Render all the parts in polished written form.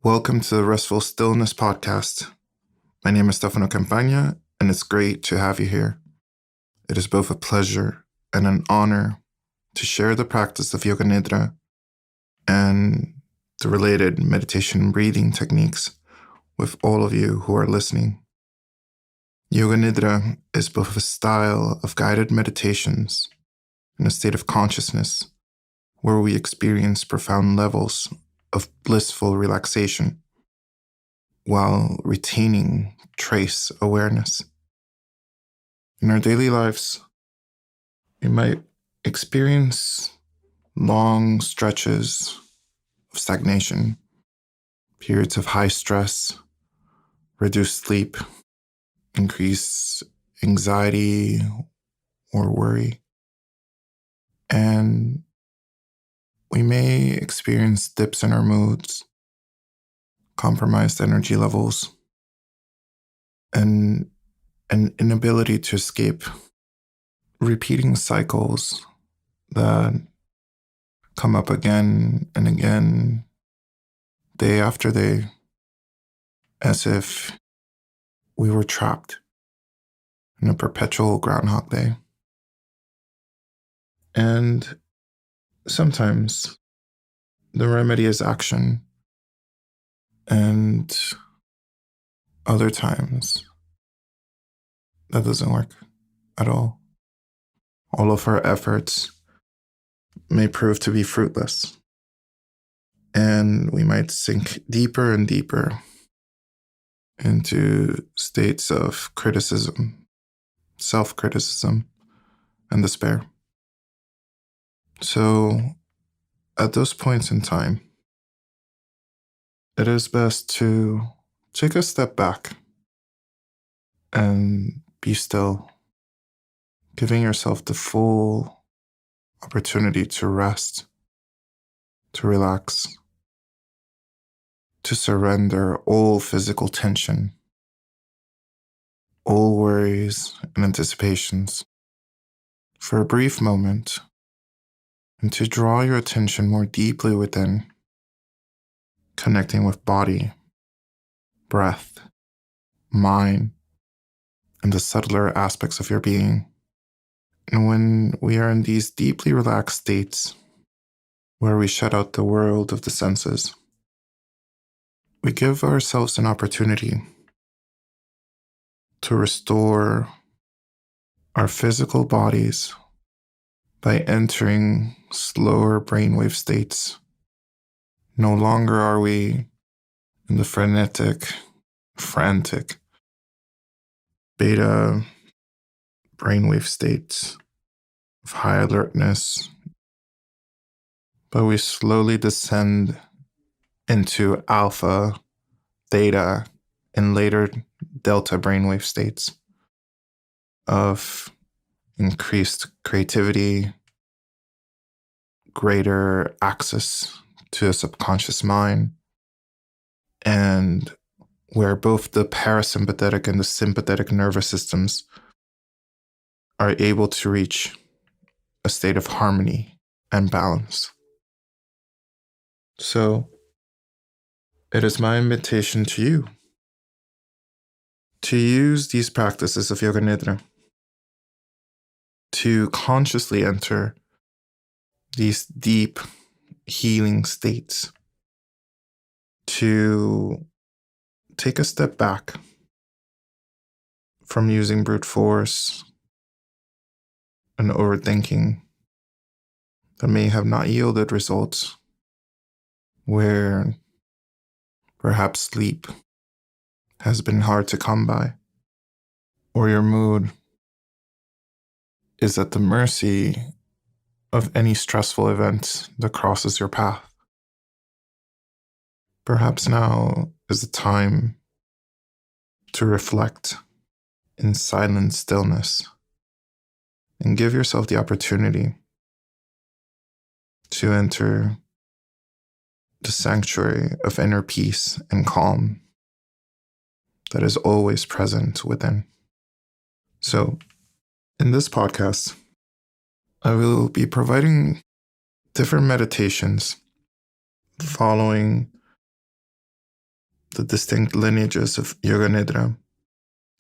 Welcome to the Restful Stillness Podcast. My name is Stefano Campagna, and it's great to have you here. It is both a pleasure and an honor to share the practice of yoga nidra and the related meditation and breathing techniques with all of you who are listening. Yoga nidra is both a style of guided meditations and a state of consciousness where we experience profound levels of blissful relaxation while retaining trace awareness. In our daily lives, we might experience long stretches of stagnation, periods of high stress, reduced sleep, increased anxiety or worry, and we may experience dips in our moods, compromised energy levels, and an inability to escape repeating cycles that come up again and again, day after day, as if we were trapped in a perpetual Groundhog Day. And sometimes the remedy is action, and other times that doesn't work at all. All of our efforts may prove to be fruitless, and we might sink deeper and deeper into states of criticism, self-criticism, and despair. So, at those points in time, it is best to take a step back and be still, giving yourself the full opportunity to rest, to relax, to surrender all physical tension, all worries and anticipations for a brief moment, and to draw your attention more deeply within, connecting with body, breath, mind, and the subtler aspects of your being. And when we are in these deeply relaxed states, where we shut out the world of the senses, we give ourselves an opportunity to restore our physical bodies by entering slower brainwave states. No longer are we in the frantic beta brainwave states of high alertness, but we slowly descend into alpha, theta, and later delta brainwave states of increased creativity, greater access to a subconscious mind, and where both the parasympathetic and the sympathetic nervous systems are able to reach a state of harmony and balance. So, it is my invitation to you to use these practices of yoga nidra to consciously enter these deep healing states, to take a step back from using brute force and overthinking that may have not yielded results, where perhaps sleep has been hard to come by, or your mood is at the mercy of any stressful event that crosses your path. Perhaps now is the time to reflect in silent stillness and give yourself the opportunity to enter the sanctuary of inner peace and calm that is always present within. So, in this podcast, I will be providing different meditations following the distinct lineages of Yoga Nidra,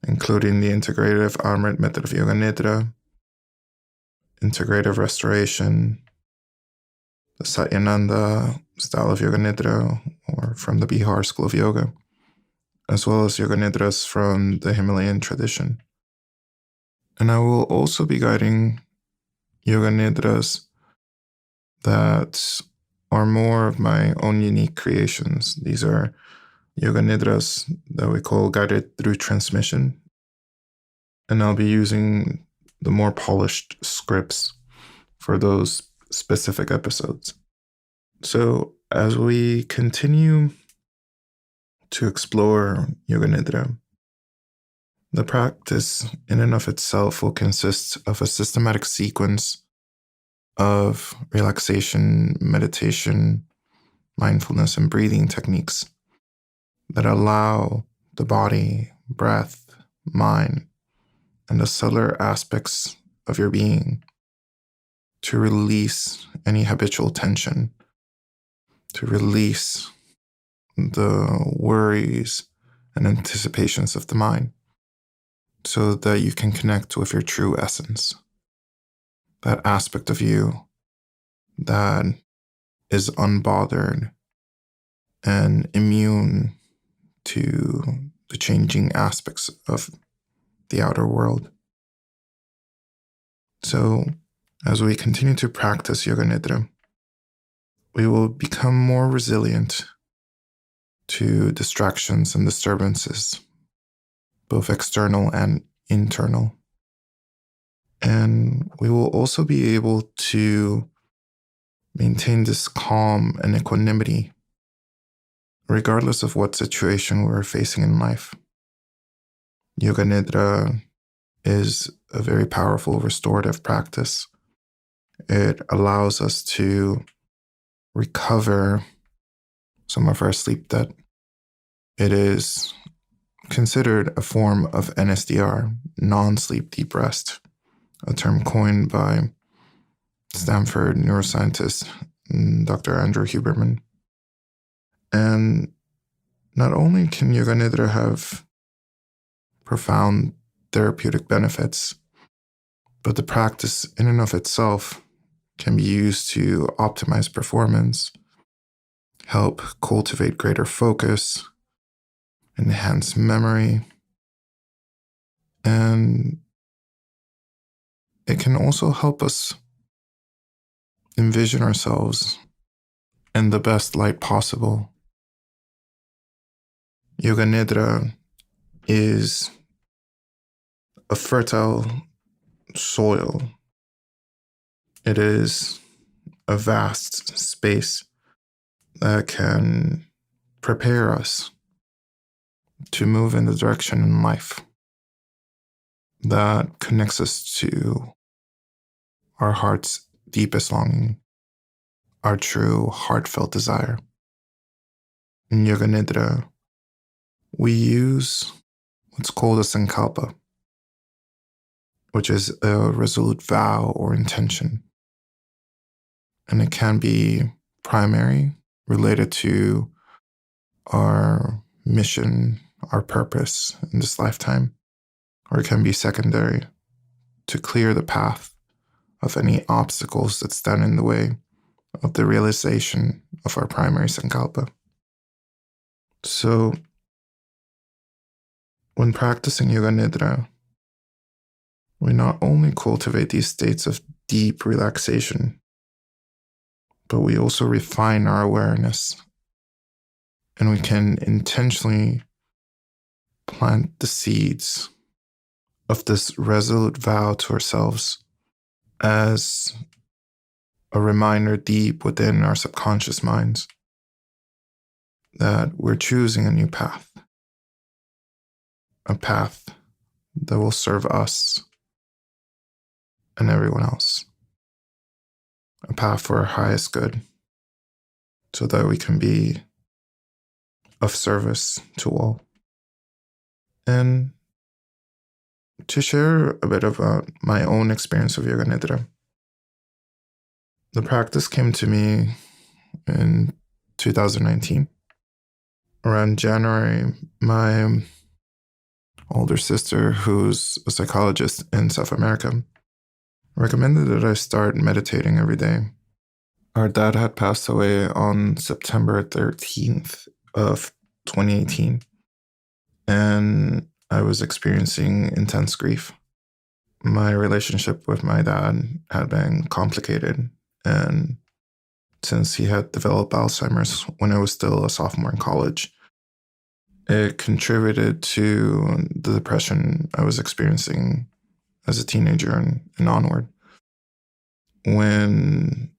including the integrative armored method of Yoga Nidra, integrative restoration, the Satyananda style of Yoga Nidra, or from the Bihar school of yoga, as well as Yoga Nidras from the Himalayan tradition. And I will also be guiding Yoga Nidras that are more of my own unique creations. These are Yoga Nidras that we call guided through transmission. And I'll be using the more polished scripts for those specific episodes. So as we continue to explore Yoga Nidra, the practice in and of itself will consist of a systematic sequence of relaxation, meditation, mindfulness, and breathing techniques that allow the body, breath, mind, and the subtler aspects of your being to release any habitual tension, to release the worries and anticipations of the mind, so that you can connect with your true essence, that aspect of you that is unbothered and immune to the changing aspects of the outer world. So, as we continue to practice Yoga Nidra, we will become more resilient to distractions and disturbances, both external and internal. And we will also be able to maintain this calm and equanimity, regardless of what situation we're facing in life. Yoga Nidra is a very powerful restorative practice. It allows us to recover some of our sleep debt. It is considered a form of NSDR, non-sleep deep rest, a term coined by Stanford neuroscientist Dr. Andrew Huberman. And not only can Yoga Nidra have profound therapeutic benefits, but the practice in and of itself can be used to optimize performance, help cultivate greater focus, enhance memory, and it can also help us envision ourselves in the best light possible. Yoga Nidra is a fertile soil. It is a vast space that can prepare us to move in the direction in life that connects us to our heart's deepest longing, our true heartfelt desire. In Yoga Nidra, we use what's called a sankalpa, which is a resolute vow or intention. And it can be primary, related to our mission, our purpose in this lifetime, or it can be secondary, to clear the path of any obstacles that stand in the way of the realization of our primary sankalpa. So, when practicing Yoga Nidra, we not only cultivate these states of deep relaxation, but we also refine our awareness, and we can intentionally plant the seeds of this resolute vow to ourselves as a reminder deep within our subconscious minds that we're choosing a new path, a path that will serve us and everyone else, a path for our highest good, so that we can be of service to all. And to share a bit about my own experience of Yoga Nidra, the practice came to me in 2019. around January, my older sister, who's a psychologist in South America, recommended that I start meditating every day. Our dad had passed away on September 13th of 2018, and I was experiencing intense grief. My relationship with my dad had been complicated, and since he had developed Alzheimer's when I was still a sophomore in college, it contributed to the depression I was experiencing as a teenager and onward. When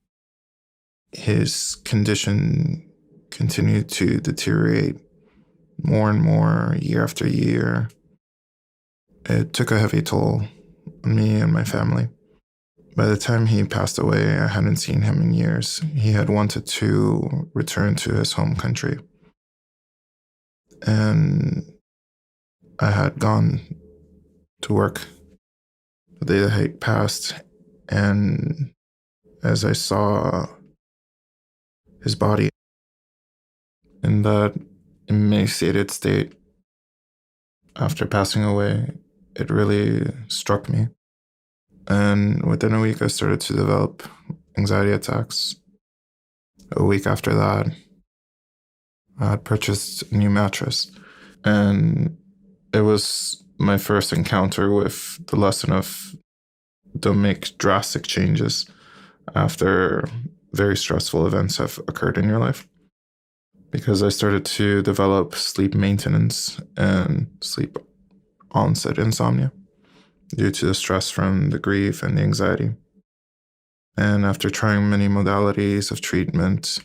his condition continued to deteriorate more and more year after year, it took a heavy toll on me and my family. By the time he passed away, I hadn't seen him in years. He had wanted to return to his home country. And I had gone to work the day that he passed, and as I saw his body in that emaciated state after passing away, it really struck me. And within a week, I started to develop anxiety attacks. A week after that, I had purchased a new mattress. And it was my first encounter with the lesson of don't make drastic changes after very stressful events have occurred in your life. Because I started to develop sleep maintenance and sleep onset insomnia due to the stress from the grief and the anxiety. And after trying many modalities of treatment,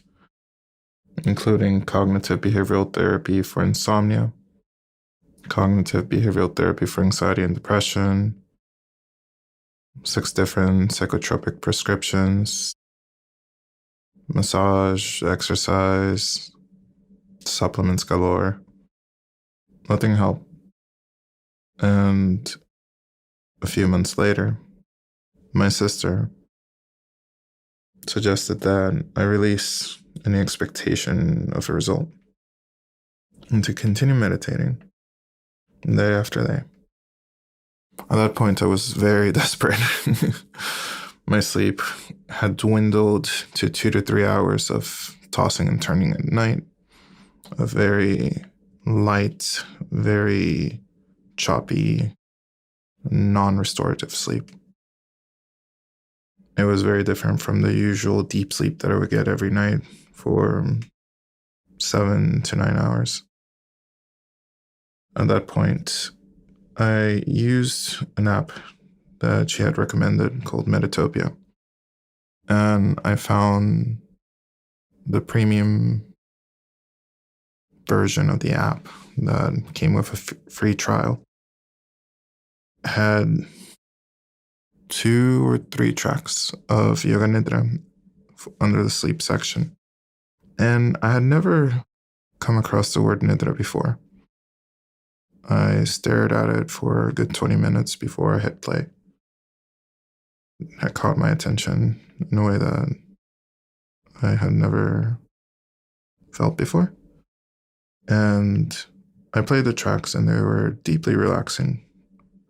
including cognitive behavioral therapy for insomnia, cognitive behavioral therapy for anxiety and depression, 6 different psychotropic prescriptions, massage, exercise, supplements galore, nothing helped. And a few months later, my sister suggested that I release any expectation of a result and to continue meditating day after day. At that point, I was very desperate. My sleep had dwindled to 2 to 3 hours of tossing and turning at night, a very light, very choppy, non-restorative sleep. It was very different from the usual deep sleep that I would get every night for 7 to 9 hours. At that point, I used an app that she had recommended called Meditopia. And I found the premium version of the app that came with a free trial. Had 2 or 3 tracks of Yoga Nidra under the sleep section. And I had never come across the word Nidra before. I stared at it for a good 20 minutes before I hit play. It caught my attention in a way that I had never felt before. And I played the tracks and they were deeply relaxing.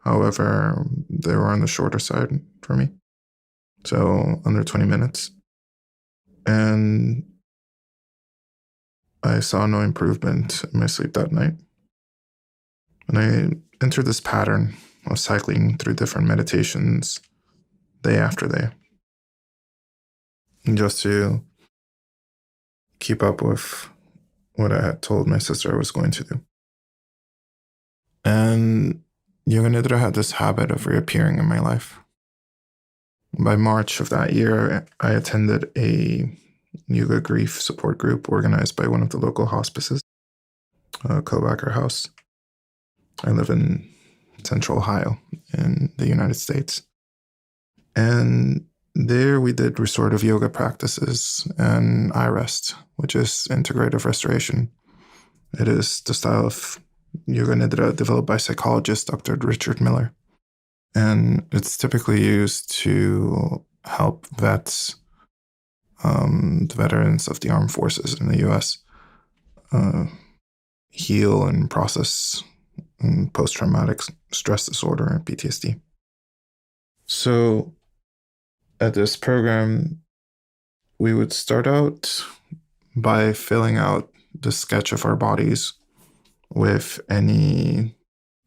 However, they were on the shorter side for me. So under 20 minutes. And I saw no improvement in my sleep that night. And I entered this pattern of cycling through different meditations day after day, just to keep up with what I had told my sister I was going to do. And Yoga Nidra had this habit of reappearing in my life. By March of that year, I attended a yoga grief support group organized by one of the local hospices, Kovacker House. I live in Central Ohio in the United States. And there we did restorative yoga practices and I-Rest, which is integrative restoration. It is the style of Yoga Nidra developed by psychologist Dr. Richard Miller. And it's typically used to help vets, the veterans of the armed forces in the U.S., heal and process post-traumatic stress disorder, PTSD. So at this program, we would start out by filling out the sketch of our bodies with any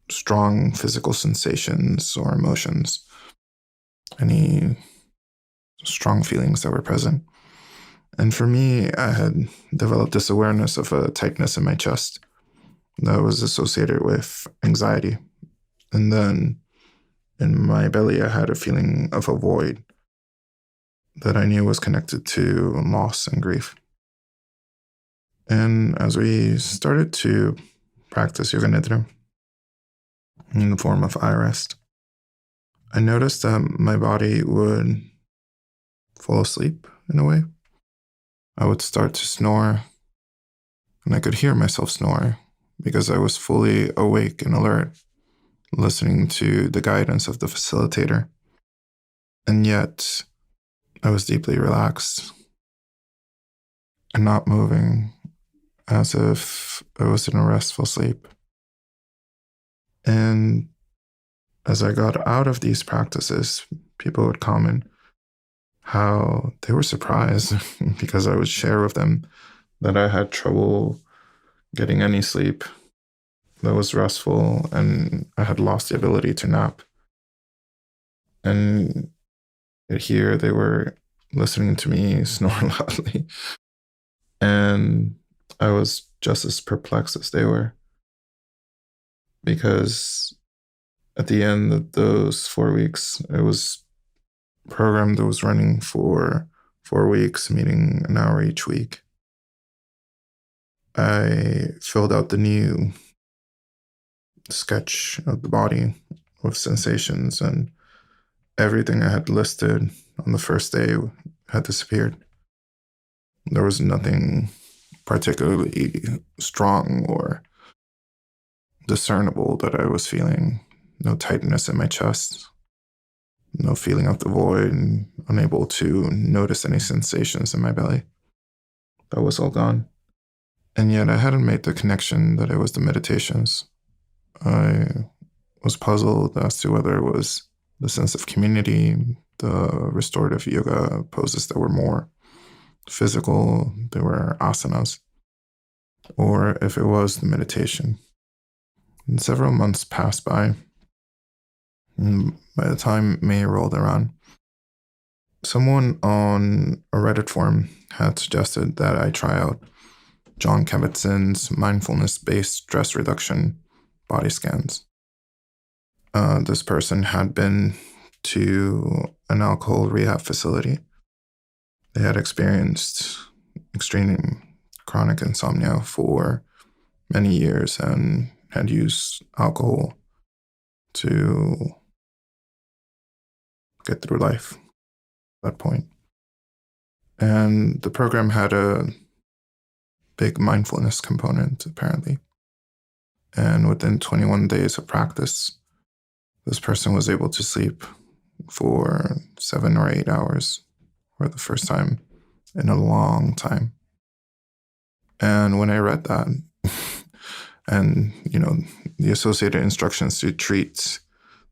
strong physical sensations or emotions, any strong feelings that were present. And for me, I had developed this awareness of a tightness in my chest that was associated with anxiety. And then in my belly, I had a feeling of a void that I knew was connected to loss and grief. And as we started to practice yoga nidra in the form of eye rest, I noticed that my body would fall asleep in a way. I would start to snore, and I could hear myself snore because I was fully awake and alert, listening to the guidance of the facilitator. And yet, I was deeply relaxed and not moving, as if I was in a restful sleep. And as I got out of these practices, people would comment how they were surprised because I would share with them that I had trouble getting any sleep that was restful, and I had lost the ability to nap. And here they were listening to me snore loudly. And I was just as perplexed as they were. Because at the end of those 4 weeks, it was a program that was running for 4 weeks, meeting an hour each week. I filled out the new sketch of the body with sensations, and everything I had listed on the first day had disappeared. There was nothing particularly strong or discernible that I was feeling. No tightness in my chest, no feeling of the void, and unable to notice any sensations in my belly. That was all gone. And yet I hadn't made the connection that it was the meditations. I was puzzled as to whether it was the sense of community, the restorative yoga poses that were more physical, they were asanas, or if it was the meditation. And several months passed by. And by the time May rolled around, someone on a Reddit forum had suggested that I try out John Kabat-Zinn's mindfulness-based stress reduction body scans. This person had been to an alcohol rehab facility. They had experienced extreme chronic insomnia for many years and had used alcohol to get through life at that point. And the program had a big mindfulness component, apparently. And within 21 days of practice, this person was able to sleep for 7 or 8 hours for the first time in a long time. And when I read that, and, the associated instructions to treat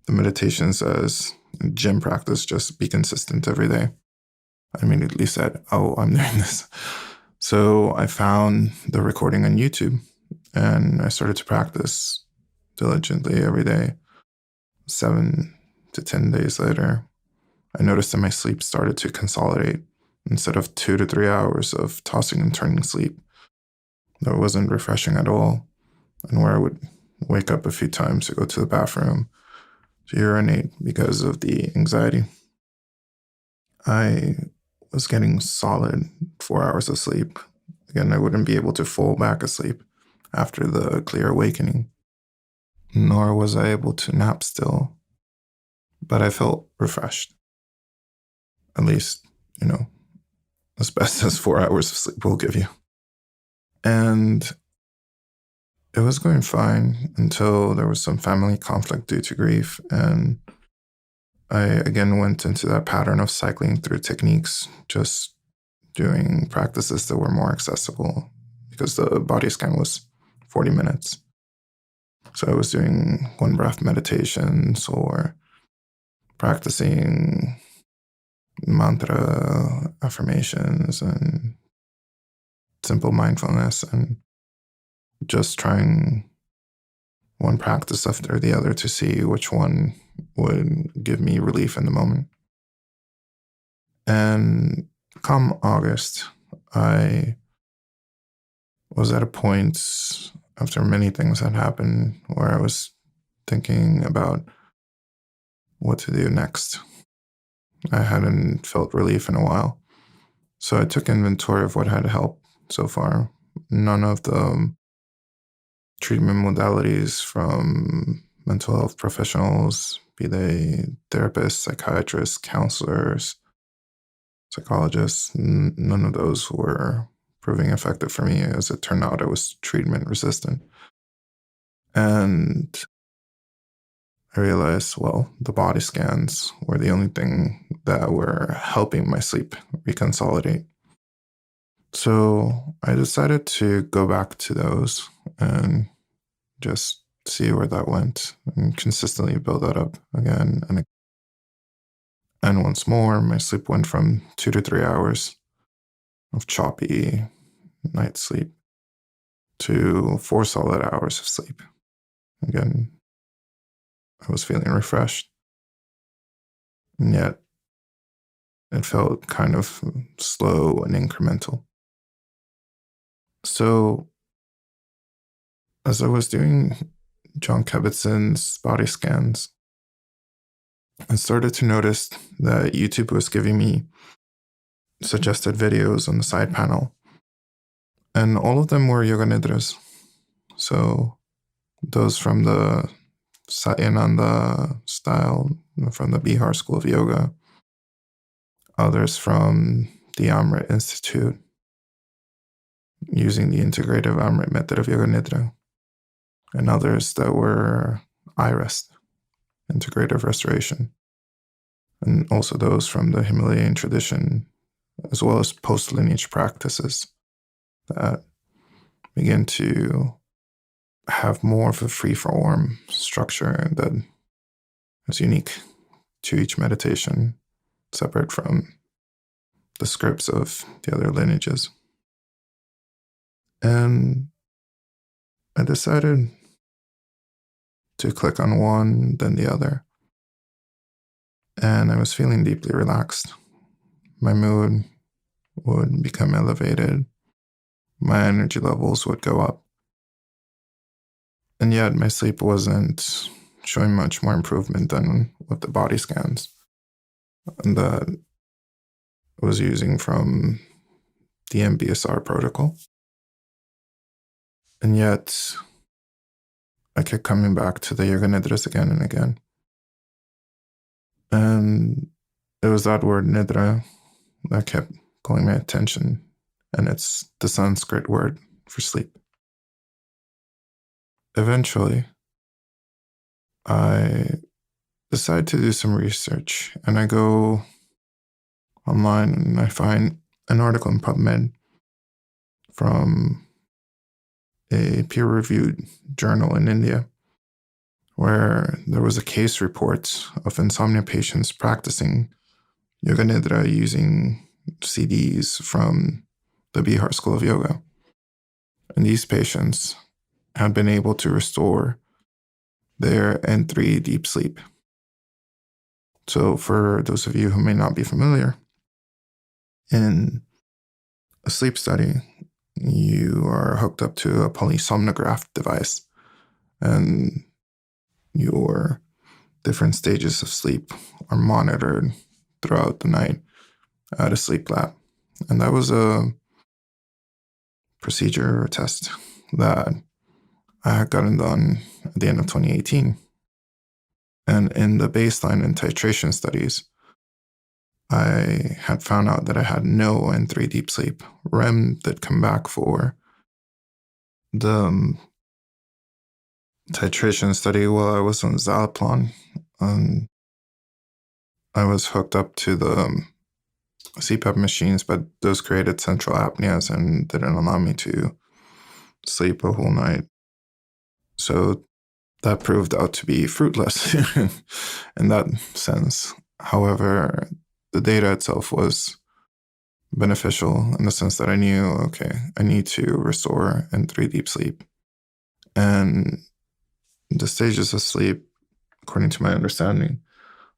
the meditations as gym practice, just be consistent every day, I immediately said, oh, I'm doing this. So I found the recording on YouTube and I started to practice diligently every day. 7 to 10 days later, I noticed that my sleep started to consolidate. Instead of 2 to 3 hours of tossing and turning sleep, that wasn't refreshing at all, and where I would wake up a few times to go to the bathroom, to urinate because of the anxiety. I was getting solid 4 hours of sleep. Again, I wouldn't be able to fall back asleep after the clear awakening, nor was I able to nap still, but I felt refreshed. At least, as best as 4 hours of sleep will give you. And it was going fine until there was some family conflict due to grief. And I again went into that pattern of cycling through techniques, just doing practices that were more accessible because the body scan was 40 minutes. So I was doing one breath meditations or practicing mantra affirmations and simple mindfulness, and just trying one practice after the other to see which one would give me relief in the moment. And come August, I was at a point after many things had happened where I was thinking about what to do next. I hadn't felt relief in a while. So I took inventory of what had helped so far. None of the treatment modalities from mental health professionals, be they therapists, psychiatrists, counselors, psychologists, none of those were proving effective for me. As it turned out, I was treatment resistant. And I realized, well, the body scans were the only thing that were helping my sleep reconsolidate. So I decided to go back to those and just see where that went and consistently build that up again. And once more, my sleep went from 2 to 3 hours of choppy night sleep to 4 solid hours of sleep. Again, I was feeling refreshed, and yet it felt kind of slow and incremental. So as I was doing John Kabat-Zinn's body scans, I started to notice that YouTube was giving me suggested videos on the side panel, and all of them were yoga nidras. So those from the Satyananda style, from the Bihar School of Yoga, others from the Amrit Institute, using the integrative Amrit method of yoga nidra, and others that were IREST, integrative restoration, and also those from the Himalayan tradition, as well as post-lineage practices that begin to have more of a free-form structure that is unique to each meditation, separate from the scripts of the other lineages. And I decided to click on one, then the other. And I was feeling deeply relaxed. My mood would become elevated. My energy levels would go up. And yet my sleep wasn't showing much more improvement than with the body scans that I was using from the MBSR protocol. And yet I kept coming back to the yoga nidras again and again. And it was that word nidra that kept pulling my attention. And it's the Sanskrit word for sleep. Eventually, I decide to do some research, and I go online and I find an article in PubMed from a peer-reviewed journal in India where there was a case report of insomnia patients practicing yoga nidra using CDs from the Bihar School of Yoga. And these patients had been able to restore their N3 deep sleep. So for those of you who may not be familiar, in a sleep study, you are hooked up to a polysomnograph device, and your different stages of sleep are monitored throughout the night at a sleep lab. And that was a procedure or test that I had gotten done at the end of 2018. And in the baseline and titration studies, I had found out that I had no N3 deep sleep. REM did come back for the titration study while I was on Zaloplan. I was hooked up to the CPAP machines, but those created central apneas and didn't allow me to sleep a whole night So that proved out to be fruitless in that sense. However, the data itself was beneficial in the sense that I knew, okay, I need to restore N3 deep sleep. And the stages of sleep, according to my understanding,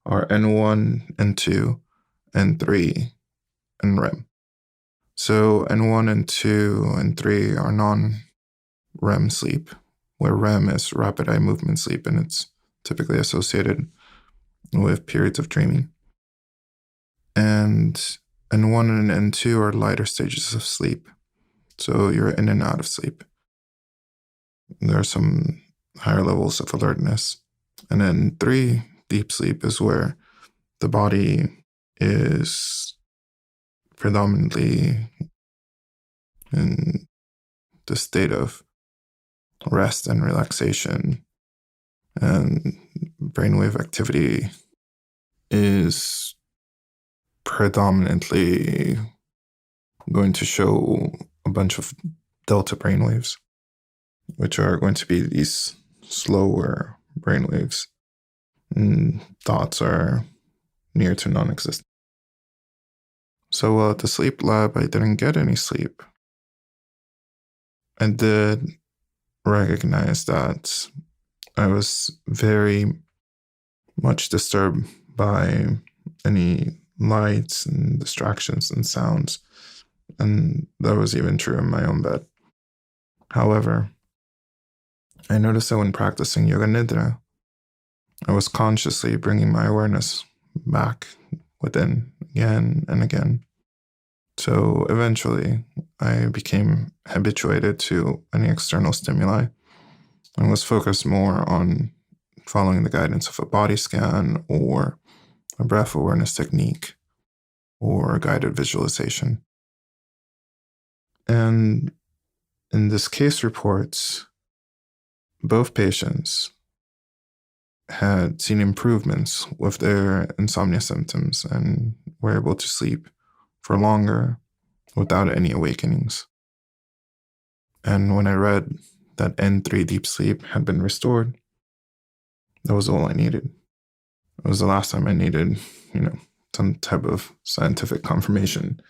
are N1, N2, N3, and REM. So N1, N2, and 3 are non-REM sleep, where REM is rapid eye movement sleep, and it's typically associated with periods of dreaming. And N1 and N2 are lighter stages of sleep. So you're in and out of sleep. There are some higher levels of alertness. And then 3, deep sleep, is where the body is predominantly in the state of rest and relaxation, and brainwave activity is predominantly going to show a bunch of delta brainwaves, which are going to be these slower brainwaves, and thoughts are near to non-existent. So at the sleep lab, I didn't get any sleep. I did recognize that I was very much disturbed by any lights and distractions and sounds, and that was even true in my own bed. However, I noticed that when practicing yoga nidra, I was consciously bringing my awareness back within again and again. So eventually, I became habituated to any external stimuli and was focused more on following the guidance of a body scan or a breath awareness technique or a guided visualization. And in this case reports, both patients had seen improvements with their insomnia symptoms and were able to sleep for longer without any awakenings. And when I read that N3 deep sleep had been restored, that was all I needed. It was the last time I needed, some type of scientific confirmation,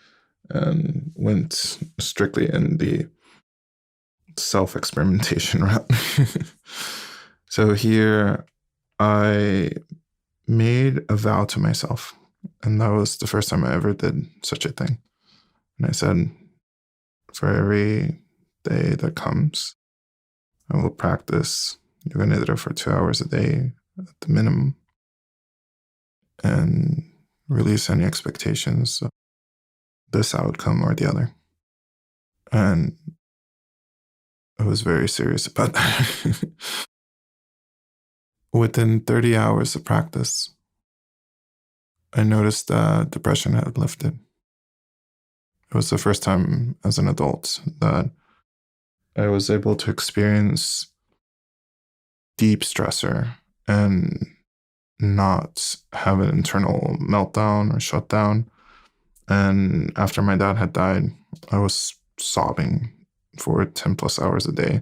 and went strictly in the self-experimentation route. So here I made a vow to myself, and that was the first time I ever did such a thing. And I said, for every day that comes, I will practice yoga nidra for 2 hours a day at the minimum, and release any expectations of this outcome or the other. And I was very serious about that. Within 30 hours of practice, I noticed that depression had lifted. It was the first time as an adult that I was able to experience deep stressor and not have an internal meltdown or shutdown. And after my dad had died, I was sobbing for 10 plus hours a day.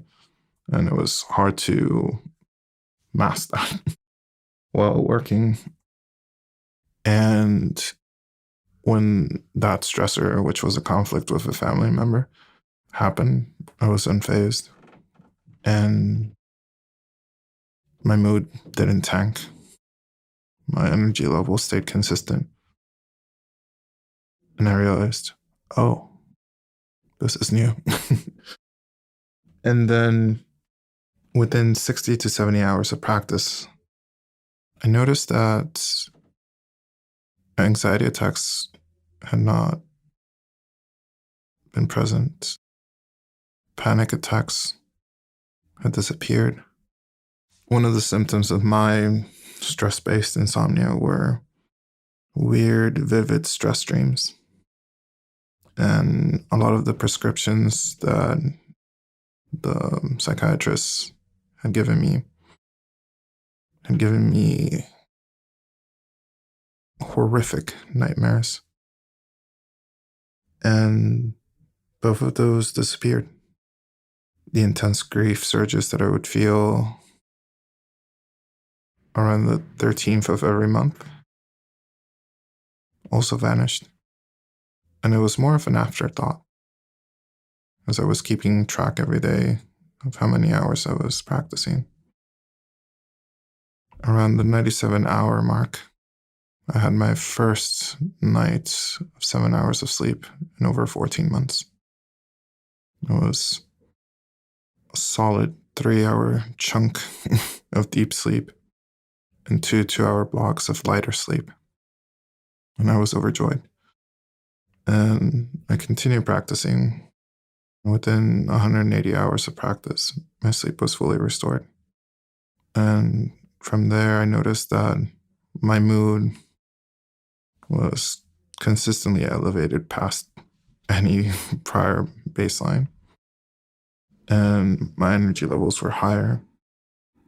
And it was hard to mask that while working. And when that stressor, which was a conflict with a family member, happened, I was unfazed. And my mood didn't tank. My energy level stayed consistent. And I realized, oh, this is new. And then within 60 to 70 hours of practice, I noticed that anxiety attacks had not been present. Panic attacks had disappeared. One of the symptoms of my stress-based insomnia were weird, vivid stress dreams. And a lot of the prescriptions that the psychiatrists had given me horrific nightmares. And both of those disappeared. the intense grief surges that I would feel around the 13th of every month also vanished. And it was more of an afterthought, as I was keeping track every day of how many hours I was practicing. Around the 97-hour mark, I had my first night of 7 hours of sleep in over 14 months. It was a solid 3-hour chunk of deep sleep and 2 2-hour blocks of lighter sleep. And I was overjoyed. And I continued practicing. Within 180 hours of practice, my sleep was fully restored. And from there, I noticed that my mood was consistently elevated past any prior baseline. And my energy levels were higher.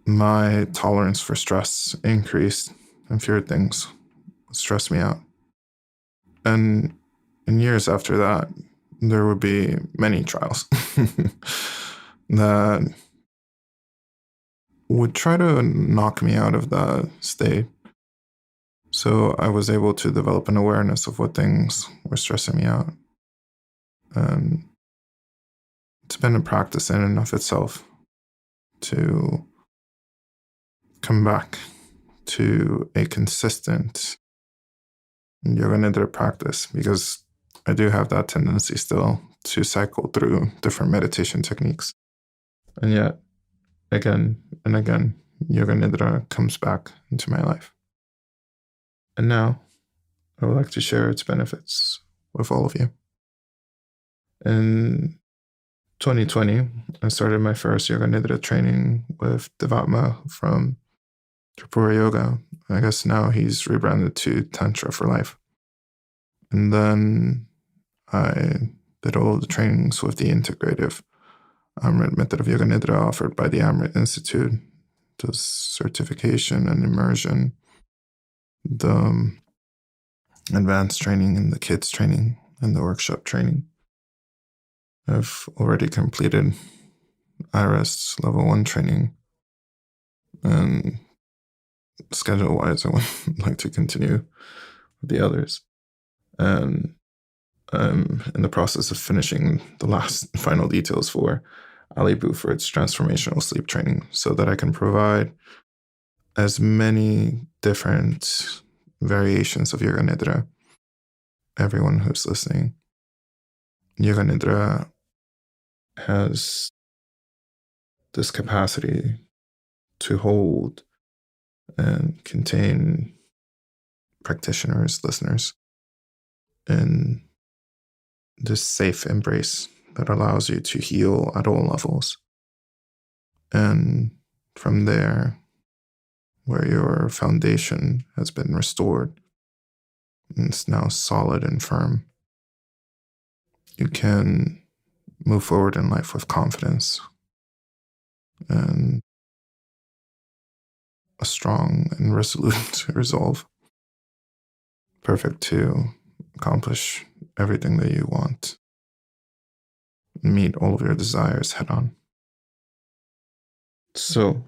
My tolerance for stress increased, and fewer things stressed me out. And in years after that, there would be many trials that would try to knock me out of that state. So I was able to develop an awareness of what things were stressing me out. And it's been a practice in and of itself to come back to a consistent yoga nidra practice, because I do have that tendency still to cycle through different meditation techniques. And yet, again and again, yoga nidra comes back into my life. And now I would like to share its benefits with all of you. In 2020, I started my first yoga nidra training with Devatma from Tripura Yoga. I guess now he's rebranded to Tantra for Life. And then I did all the trainings with the integrative Amrit method of yoga nidra offered by the Amrit Institute, the certification and immersion, the advanced training and the kids training and the workshop training. I've already completed IRES level 1 training, and schedule-wise, I would like to continue with the others. And I'm in the process of finishing the last final details for Ali Buford's transformational sleep training, so that I can provide as many different variations of yoga nidra. Everyone who's listening, yoga nidra has this capacity to hold and contain practitioners, listeners, in this safe embrace that allows you to heal at all levels. And from there, where your foundation has been restored and it's now solid and firm, you can move forward in life with confidence and a strong and resolute resolve, perfect to accomplish everything that you want, meet all of your desires head on. So,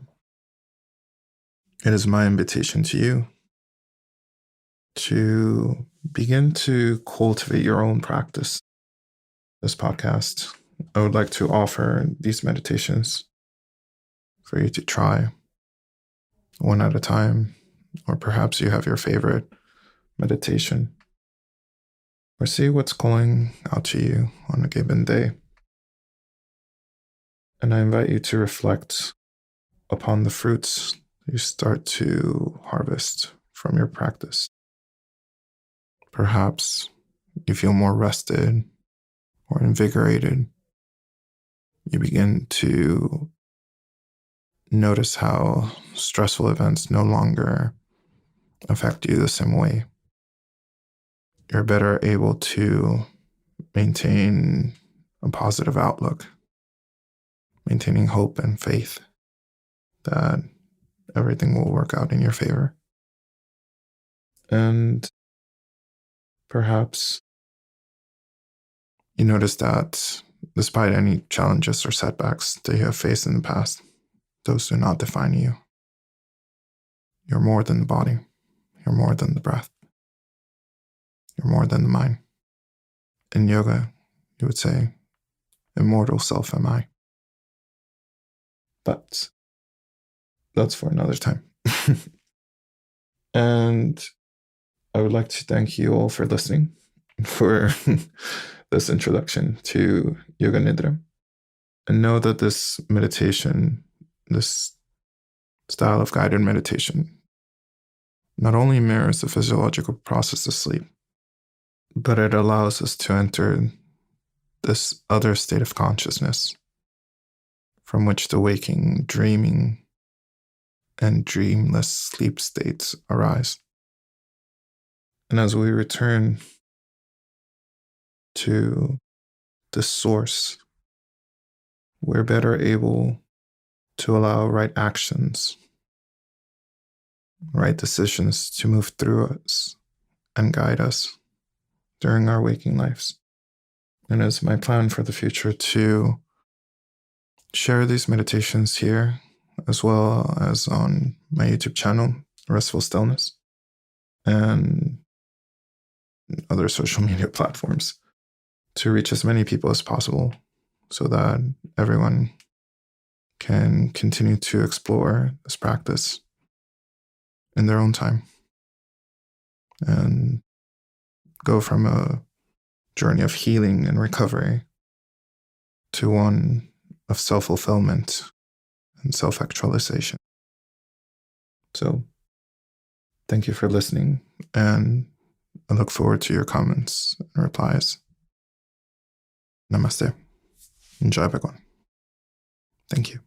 it is my invitation to you to begin to cultivate your own practice. This podcast, I would like to offer these meditations for you to try one at a time, or perhaps you have your favorite meditation, or see what's calling out to you on a given day. And I invite you to reflect upon the fruits you start to harvest from your practice. Perhaps you feel more rested or invigorated. You begin to notice how stressful events no longer affect you the same way. You're better able to maintain a positive outlook, maintaining hope and faith that everything will work out in your favor. And perhaps you notice that despite any challenges or setbacks that you have faced in the past, those do not define you. You're more than the body. You're more than the breath. You're more than the mind. In yoga, you would say, immortal self am I. But that's for another time. And I would like to thank you all for listening, for this introduction to Yoga Nidra. And know that this meditation, this style of guided meditation, not only mirrors the physiological process of sleep, but it allows us to enter this other state of consciousness from which the waking, dreaming, and dreamless sleep states arise. And as we return to the source, we're better able to allow right actions, right decisions to move through us and guide us during our waking lives. And it's my plan for the future to share these meditations here, as well as on my YouTube channel, Restful Stillness, and other social media platforms, to reach as many people as possible so that everyone can continue to explore this practice in their own time and go from a journey of healing and recovery to one of self-fulfillment and self-actualization. So, thank you for listening, and I look forward to your comments and replies. Namaste. Enjoy, everyone. Thank you.